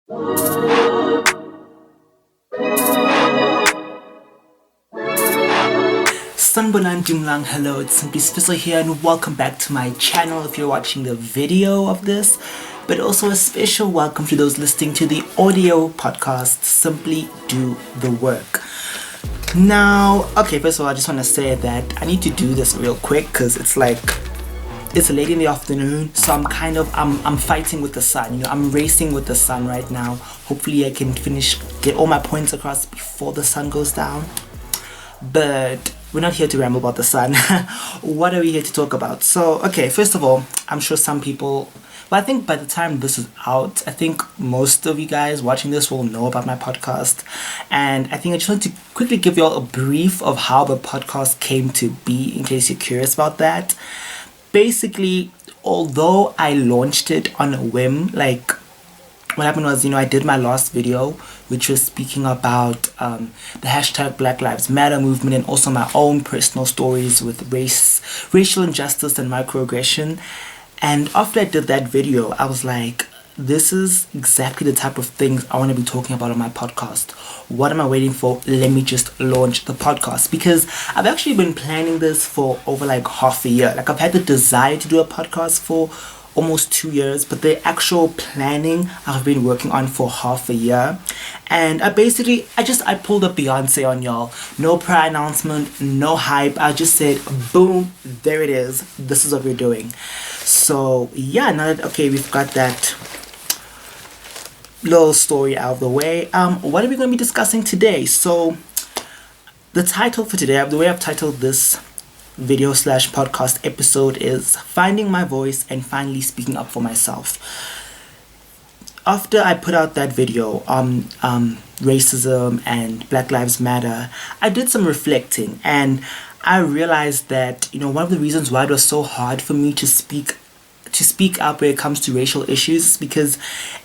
Sanbonan Jumlang, hello, it's Simply Sfizzle here and welcome back to my channel if you're watching the video of this, but also a special welcome to those listening to the audio podcast, Simply Do the Work. Now, okay, first of all, I just want to say that I need to do this real quick because it's late in the afternoon, so I'm fighting with the sun, I'm racing with the sun right now. Hopefully I can get all my points across before the sun goes down. But we're not here to ramble about the sun. What are we here to talk about? So, okay, first of all, I'm sure some people, I think by the time this is out, I think most of you guys watching this will know about my podcast. And I think I just want to quickly give you all a brief of how the podcast came to be, in case you're curious about that. Basically, although I launched it on a whim, what happened was, I did my last video, which was speaking about the hashtag Black Lives Matter movement and also my own personal stories with racial injustice and microaggression. And after I did that video, I was like, this is exactly the type of things I want to be talking about on my podcast. What am I waiting for? Let me just launch the podcast. Because I've actually been planning this for over half a year. I've had the desire to do a podcast for almost 2 years, but the actual planning I've been working on for half a year. And I pulled up Beyonce on y'all. No prior announcement, no hype. I just said, boom, there it is. This is what we're doing. So yeah, now that, okay, we've got that little story out of the way, what are we going to be discussing today? So the title for today, the way I've titled this video/podcast episode is Finding My Voice and Finally Speaking Up for Myself. After I put out that video on racism and Black Lives Matter, I did some reflecting and I realized that one of the reasons why it was so hard for me to speak up when it comes to racial issues is because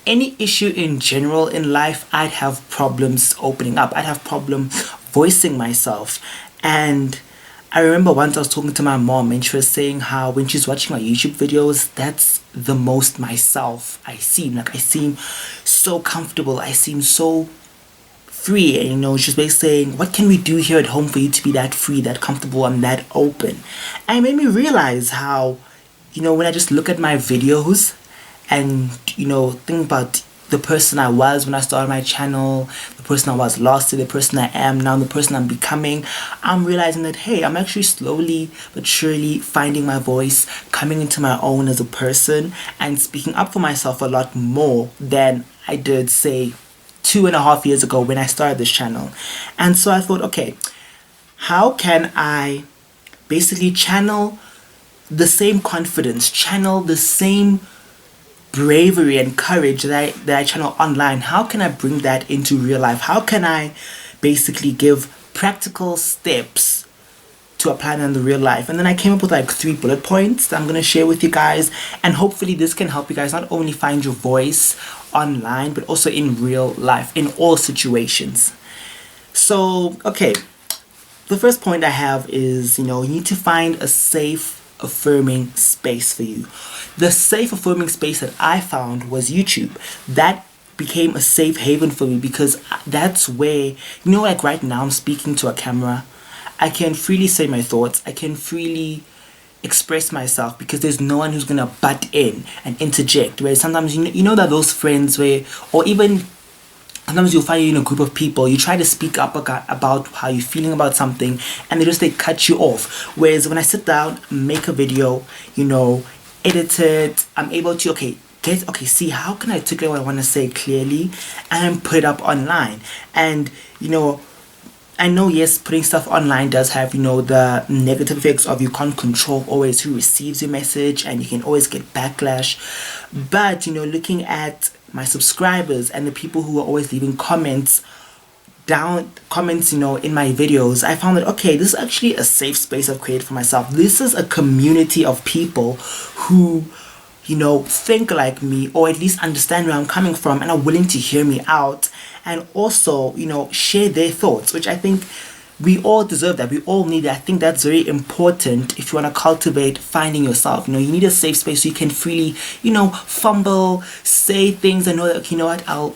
any issue in general in life, I'd have problems opening up. I'd have problems voicing myself. And I remember once I was talking to my mom and she was saying how when she's watching my YouTube videos, that's the most myself I seem. I seem so comfortable. I seem so free. And she's basically saying, what can we do here at home for you to be that free, that comfortable, and that open? And it made me realize how, when I just look at my videos and, think about the person I was when I started my channel, the person I was last year, the person I am now, the person I'm becoming, I'm realizing that, hey, I'm actually slowly but surely finding my voice, coming into my own as a person, and speaking up for myself a lot more than I did, say, 2.5 years ago when I started this channel. And so I thought, okay, how can I basically channel the same confidence, channel the same bravery and courage that I channel online? How can I bring that into real life? How can I basically give practical steps to apply it in the real life? And then I came up with 3 bullet points that I'm going to share with you guys, and hopefully this can help you guys not only find your voice online but also in real life, in all situations. So, okay, the first point I have is, you need to find a safe, affirming space for you. The safe, affirming space that I found was YouTube. That became a safe haven for me because that's where, right now I'm speaking to a camera. I can freely say my thoughts. I can freely express myself because there's no one who's gonna butt in and interject. Where sometimes that those friends where, or even sometimes you'll find you in a group of people, you try to speak up about how you're feeling about something and they cut you off. Whereas when I sit down, make a video, edit it, I'm able to, see how can I articulate what I want to say clearly and put it up online. And, I know, yes, putting stuff online does have, the negative effects of you can't control always who receives your message and you can always get backlash. But, looking at my subscribers and the people who are always leaving comments in my videos, I found that, okay, this is actually a safe space I've created for myself. This is a community of people who, think like me, or at least understand where I'm coming from and are willing to hear me out and also, share their thoughts, which I think we all deserve that. We all need that. I think that's very important if you want to cultivate finding yourself. You know, you need a safe space so you can freely, fumble, say things and know that, okay, you know what, I'll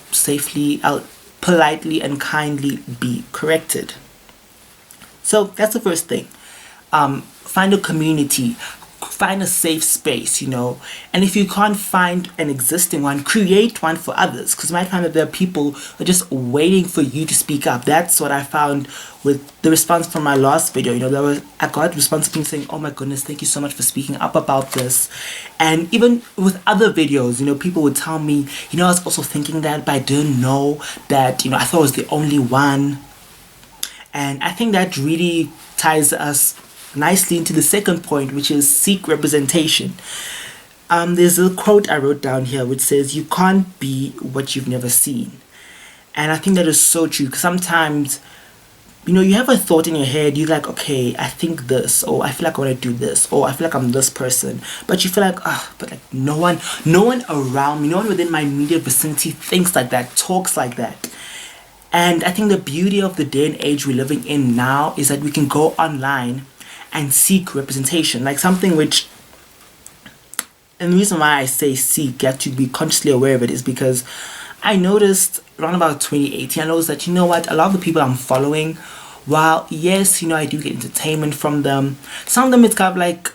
politely and kindly be corrected. So that's the first thing. Find a community, find a safe space, and if you can't find an existing one, create one for others, because you might find that there are people who are just waiting for you to speak up. That's what I found with the response from my last video. I got response people saying, oh my goodness, thank you so much for speaking up about this. And even with other videos, people would tell me, I was also thinking that, but I didn't know that, I thought I was the only one. And I think that really ties us nicely into the second point, which is seek representation. There's a quote I wrote down here which says, you can't be what you've never seen. And I think that is so true, because sometimes, you have a thought in your head, you're like, okay, I think this, or I feel like I want to do this, or I feel like I'm this person, but you feel like, but like no one around me, no one within my immediate vicinity thinks like that, talks like that. And I think the beauty of the day and age we're living in now is that we can go online and seek representation, like something which, and the reason why I say seek, you have to be consciously aware of it, is because I noticed around about 2018, I noticed that, a lot of the people I'm following, while yes, I do get entertainment from them, some of them it's kind of like,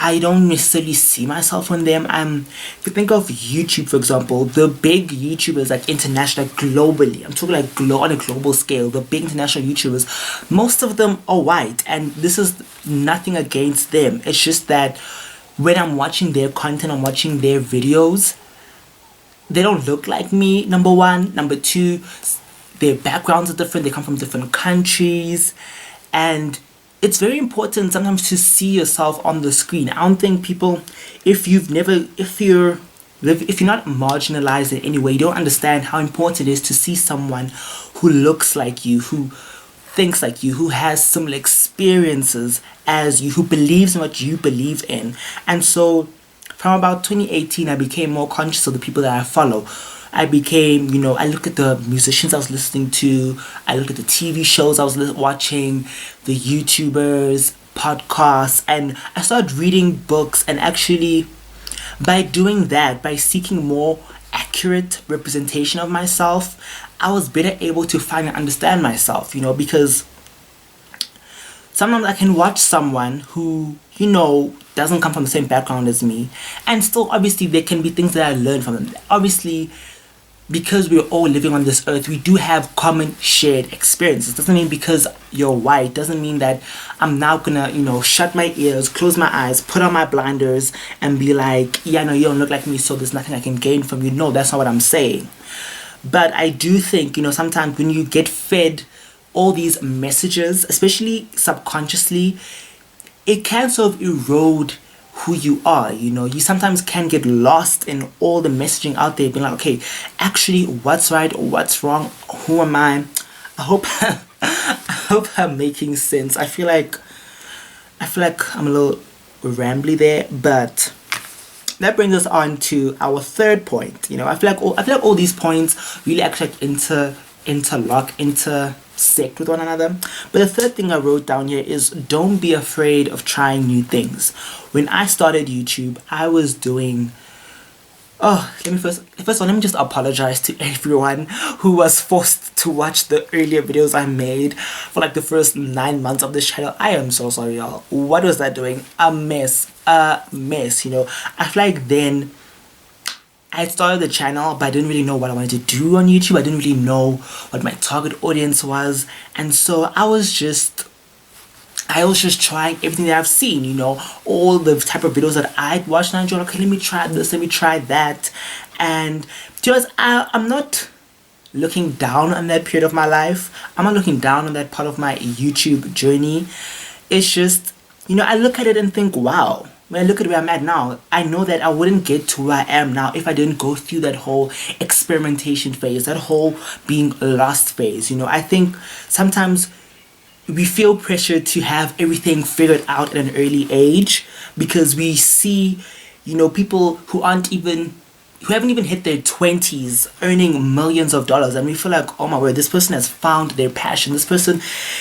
I don't necessarily see myself on them. If you think of YouTube, for example, the big YouTubers, like international, globally, I'm talking like on a global scale, the big international YouTubers, most of them are white, and this is nothing against them. It's just that when I'm watching their content, I'm watching their videos, they don't look like me, number one. Number two, their backgrounds are different, they come from different countries, and it's very important sometimes to see yourself on the screen. I don't think people, if you're not marginalized in any way, you don't understand how important it is to see someone who looks like you, who thinks like you, who has similar experiences as you, who believes in what you believe in. And so from about 2018, I became more conscious of the people that I follow. I became, I look at the musicians I was listening to, I look at the TV shows I was watching, the YouTubers, podcasts, and I started reading books. And actually, by doing that, by seeking more accurate representation of myself, I was better able to find and understand myself, because sometimes I can watch someone who, doesn't come from the same background as me, and still, obviously, there can be things that I learned from them. Obviously, because we're all living on this earth, we do have common shared experiences. Doesn't mean because you're white, doesn't mean that I'm now gonna, shut my ears, close my eyes, put on my blinders, and be like, yeah, no, you don't look like me, so there's nothing I can gain from you. No, that's not what I'm saying. But I do think, sometimes when you get fed all these messages, especially subconsciously, it can sort of erode who you are. You sometimes can get lost in all the messaging out there, being like, okay, actually, what's right, what's wrong, who am I hope I'm making sense. I feel like I'm a little rambly there, but that brings us on to our third point. I feel like all these points really actually intersect with one another. But the third thing I wrote down here is, don't be afraid of trying new things. When I started YouTube, I was doing, first of all, let me just apologize to everyone who was forced to watch the earlier videos I made for like the first 9 months of this channel. I am so sorry, y'all. What was that doing? A mess. I feel like then I started the channel, but I didn't really know what I wanted to do on YouTube. I didn't really know what my target audience was. And so I was just trying everything that I've seen, all the type of videos that I'd watched, and I enjoyed, okay, let me try this, let me try that. And just, I'm not looking down on that period of my life. I'm not looking down on that part of my YouTube journey. It's just, I look at it and think, wow. When I look at where I'm at now, I know that I wouldn't get to where I am now if I didn't go through that whole experimentation phase, that whole being lost phase. I think sometimes we feel pressured to have everything figured out at an early age, because we see, people who aren't even who haven't even hit their 20s earning millions of dollars, and we feel like, oh my word, this person has found their passion, this person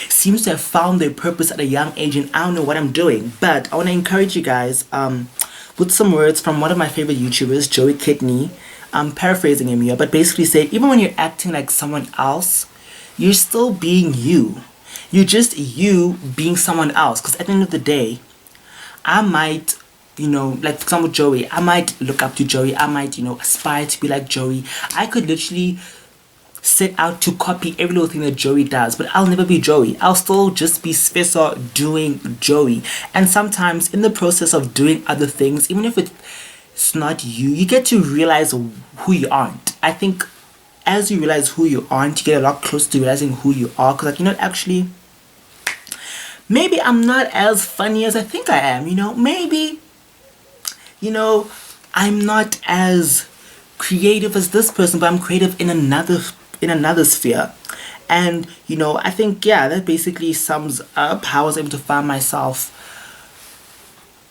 seems to have found their purpose at a young age, and I don't know what I'm doing. But I want to encourage you guys with some words from one of my favorite YouTubers, Joey Kidney. I'm paraphrasing him here, but basically said, even when you're acting like someone else, you're still being you. You're just you being someone else, because at the end of the day, I might, like for example Joey, I might look up to Joey, I might, aspire to be like Joey. I could literally set out to copy every little thing that Joey does, but I'll never be Joey. I'll still just be Sfeso doing Joey. And sometimes in the process of doing other things, even if it's not you, you get to realize who you aren't. I think as you realize who you aren't, you get a lot closer to realizing who you are, because actually, maybe I'm not as funny as I think I am, maybe, I'm not as creative as this person, but I'm creative in another sphere. And, I think, yeah, that basically sums up how I was able to find myself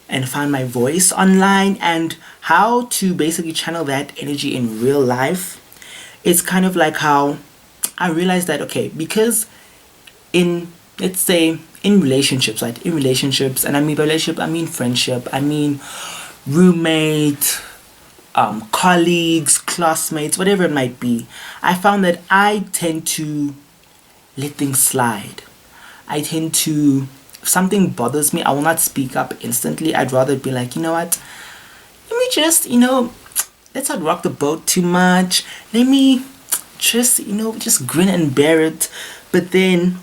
and find my voice online, and how to basically channel that energy in real life. It's kind of like how I realized that, okay, because let's say in relationships, right? In relationships, and I mean by relationship, I mean friendship, I mean roommate, colleagues, classmates, whatever it might be. I found that I tend to let things slide. I tend to, if something bothers me, I will not speak up instantly. I'd rather be like, you know what? Let me just, let's not rock the boat too much. Let me just, just grin and bear it. But then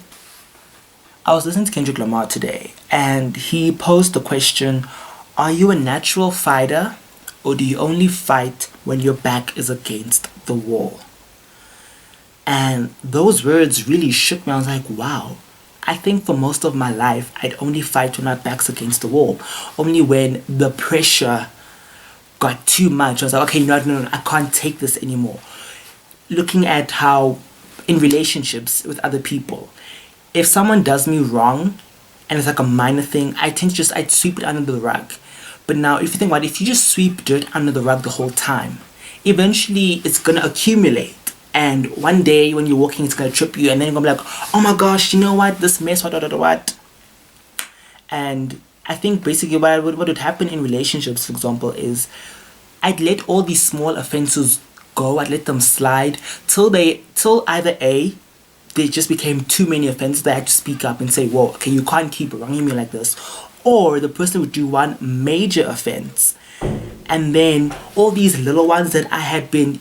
I was listening to Kendrick Lamar today, and he posed the question, are you a natural fighter, or do you only fight when your back is against the wall? And those words really shook me. I was like, wow. I think for most of my life, I'd only fight when my back's against the wall. Only when the pressure got too much, I was like, okay, no, I can't take this anymore. Looking at how in relationships with other people, if someone does me wrong and it's like a minor thing, I tend to I'd sweep it under the rug. But now if you think about it, if you just sweep dirt under the rug the whole time, eventually it's gonna accumulate. And one day when you're walking, it's gonna trip you, and then you're gonna be like, oh my gosh, you know what, this mess, what. And I think basically what would happen in relationships, for example, is I'd let all these small offenses go, I'd let them slide till either A, they just became too many offenses that I had to speak up and say, whoa, okay, you can't keep wronging me like this. Or the person would do one major offense, and then all these little ones that I had been,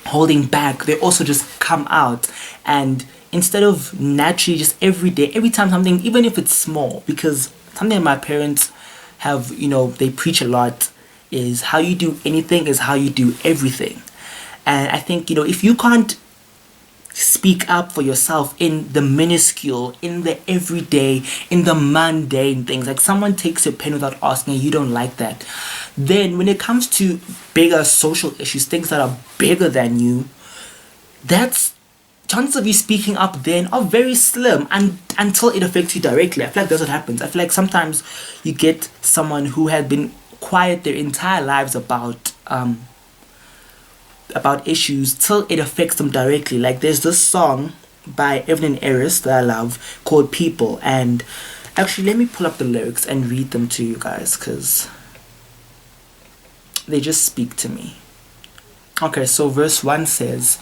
holding back, they also just come out. And instead of naturally just every day, every time something, even if it's small, because something that my parents have, they preach a lot, is how you do anything is how you do everything. And I think, if you can't speak up for yourself in the minuscule, in the everyday, in the mundane things, like someone takes your pen without asking you don't like that, then when it comes to bigger social issues, things that are bigger than you, that's chances of you speaking up then are very slim, and until it affects you directly. I feel like that's what happens. I feel like sometimes you get someone who had been quiet their entire lives about issues till it affects them directly. Like there's this song by Evelyn Eris that I love called People, and actually let me pull up the lyrics and read them to you guys, because they just speak to me. Okay, so verse 1 says,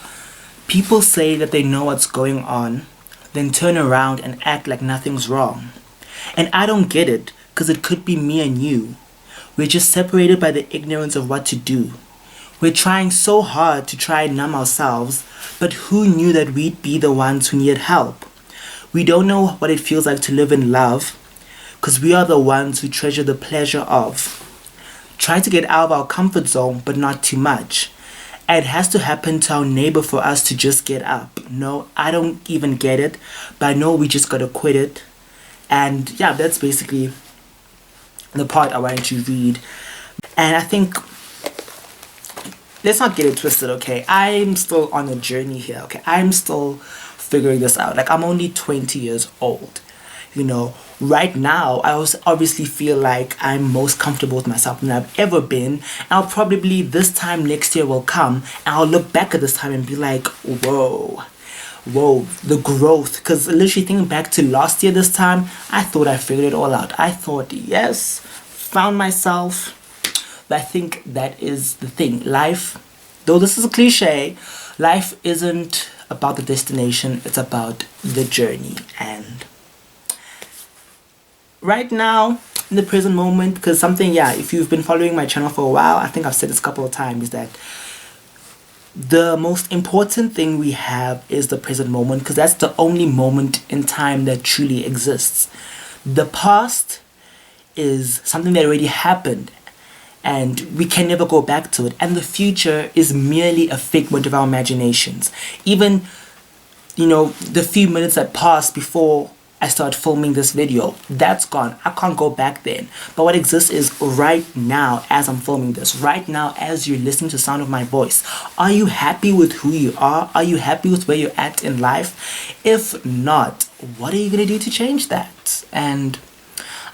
people say that they know what's going on, then turn around and act like nothing's wrong. And I don't get it, because it could be me and you. We're just separated by the ignorance of what to do. We're trying so hard to try and numb ourselves, but who knew that we'd be the ones who needed help? We don't know what it feels like to live in love, because we are the ones who treasure the pleasure of. Try to get out of our comfort zone, but not too much. It has to happen to our neighbor for us to just get up. No, I don't even get it, but I know we just gotta quit it. And yeah, that's basically the part I wanted to read. And I think, let's not get it twisted, okay? I'm still on a journey here, okay? I'm still figuring this out. Like, I'm only 20 years old. Right now I also obviously feel like I'm most comfortable with myself than I've ever been. I'll probably, this time next year will come and I'll look back at this time and be like, whoa, the growth. Because literally thinking back to last year this time, I thought I figured it all out. I thought, yes, found myself. But I think that is the thing. Life, though this is a cliche, life isn't about the destination, it's about the journey. And right now, in the present moment, because something, if you've been following my channel for a while, I think I've said this a couple of times, that the most important thing we have is the present moment, because that's the only moment in time that truly exists. The past is something that already happened and we can never go back to it, and the future is merely a figment of our imaginations. Even the few minutes that passed before I started filming this video, that's gone. I can't go back then. But what exists is right now as I'm filming this, right now as you're listening to the sound of my voice. Are you happy with who you are? Are you happy with where you're at in life? If not, what are you going to do to change that? And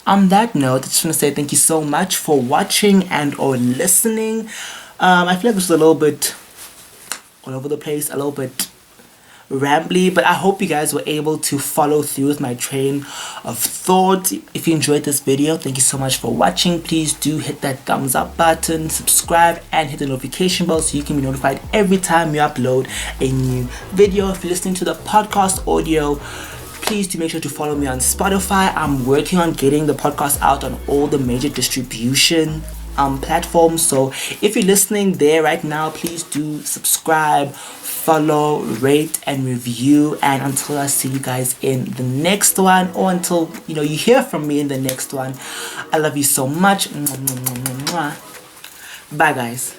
on that note, I just want to say thank you so much for watching and or listening. I feel like this was a little bit all over the place, a little bit rambly, but I hope you guys were able to follow through with my train of thought. If you enjoyed this video, thank you so much for watching. Please do hit that thumbs up button, subscribe, and hit the notification bell so you can be notified every time we upload a new video. If you're listening to the podcast audio, please do make sure to follow me on Spotify. I'm working on getting the podcast out on all the major distribution platforms. So if you're listening there right now, please do subscribe, follow, rate, and review. And until I see you guys in the next one, or until you hear from me in the next one, I love you so much. Bye, guys.